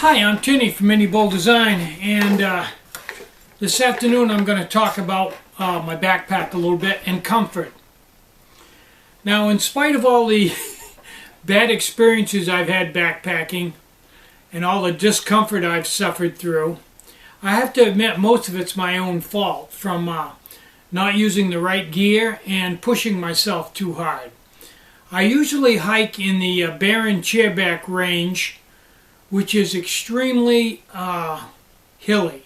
Hi, I'm Tinny from Mini Bowl Design, and this afternoon I'm going to talk about my backpack a little bit and comfort. Now, in spite of all the bad experiences I've had backpacking and all the discomfort I've suffered through, I have to admit most of it's my own fault from not using the right gear and pushing myself too hard. I usually hike in the Barren Chairback Range, which is extremely hilly.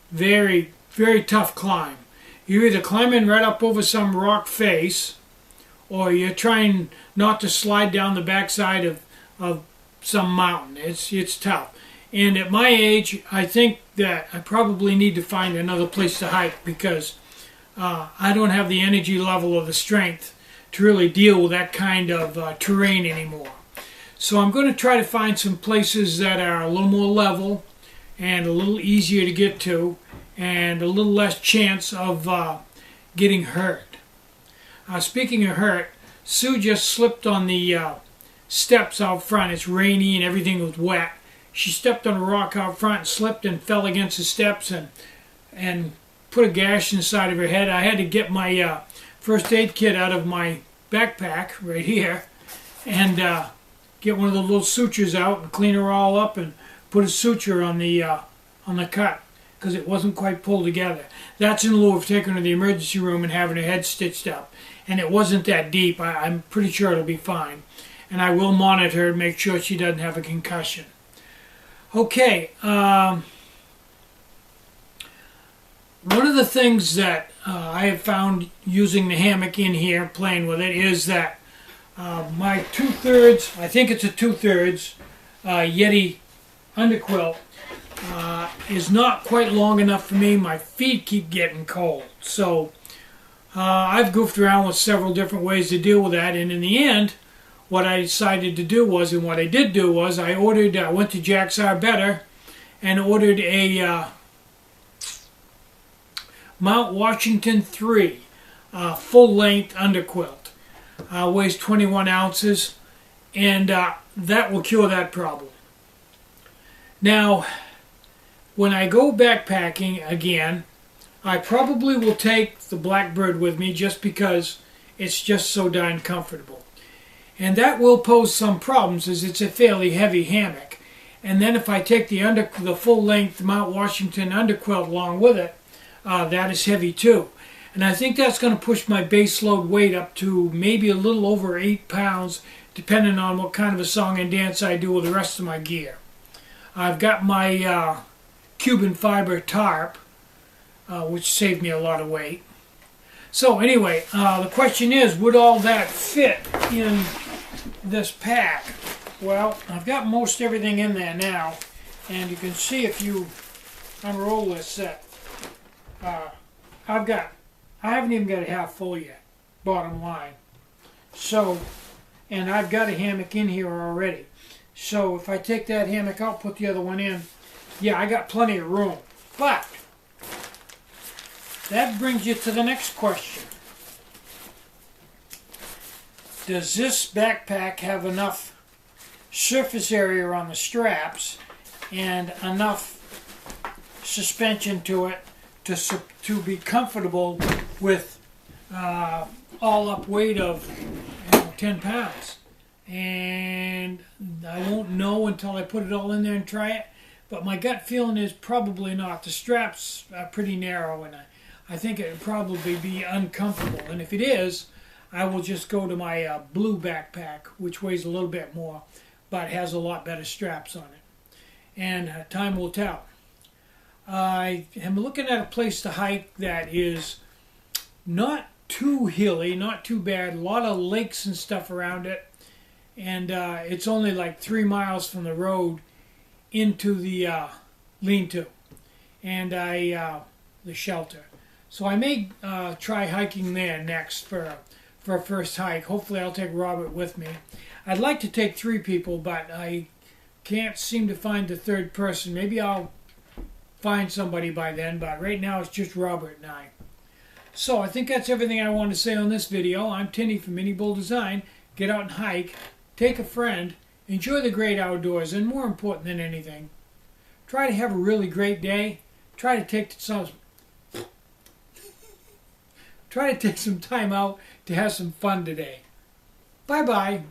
Very, very tough climb. You're either climbing right up over some rock face, or you're trying not to slide down the backside of some mountain. It's tough. And at my age, I think that I probably need to find another place to hike because I don't have the energy level or the strength to really deal with that kind of terrain anymore. So I'm going to try to find some places that are a little more level and a little easier to get to and a little less chance of getting hurt. Speaking of hurt, Sue just slipped on the steps out front. It's rainy and everything was wet. She stepped on a rock out front and slipped and fell against the steps and put a gash inside of her head. I had to get my first aid kit out of my backpack right here and get one of the little sutures out and clean her all up and put a suture on the cut because it wasn't quite pulled together. That's in lieu of taking her to the emergency room and having her head stitched up. And it wasn't that deep. I'm pretty sure it'll be fine. And I will monitor her and make sure she doesn't have a concussion. Okay. One of the things that I have found using the hammock in here, playing with it, is that my 2/3, I think it's a 2/3 Yeti underquilt is not quite long enough for me. My feet keep getting cold. So I've goofed around with several different ways to deal with that. And in the end, what I decided to do was, and what I did do was, I went to Jack's Are Better and ordered a Mount Washington 3 full-length underquilt. Weighs 21 ounces, and that will cure that problem. Now, when I go backpacking again, I probably will take the Blackbird with me just because it's just so darn comfortable. And that will pose some problems as it's a fairly heavy hammock. And then if I take the full-length Mount Washington underquilt along with it, that is heavy too. And I think that's going to push my base load weight up to maybe a little over 8 pounds, depending on what kind of a song and dance I do with the rest of my gear. I've got my Cuban fiber tarp, which saved me a lot of weight. So anyway, the question is, would all that fit in this pack? Well, I've got most everything in there now, and you can see if you unroll this set, I haven't even got it half full yet, bottom line. So, and I've got a hammock in here already. So if I take that hammock out, put the other one in, yeah, I got plenty of room. But that brings you to the next question. Does this backpack have enough surface area on the straps and enough suspension to it to be comfortable with all up weight of 10 pounds? And I won't know until I put it all in there and try it, but my gut feeling is probably not. The straps are pretty narrow, and I think it would probably be uncomfortable. And if it is, I will just go to my blue backpack, which weighs a little bit more but has a lot better straps on it. And time will tell. I am looking at a place to hike that is not too hilly, not too bad. A lot of lakes and stuff around it. And it's only like 3 miles from the road into the lean-to and the shelter. So I may try hiking there next for a first hike. Hopefully I'll take Robert with me. I'd like to take 3 people, but I can't seem to find the third person. Maybe I'll find somebody by then, but right now it's just Robert and I. So I think that's everything I want to say on this video. I'm Tinny from Mini Bowl Design. Get out and hike, take a friend, enjoy the great outdoors, and more important than anything, try to have a really great day. Try to take some time out to have some fun today. Bye-bye.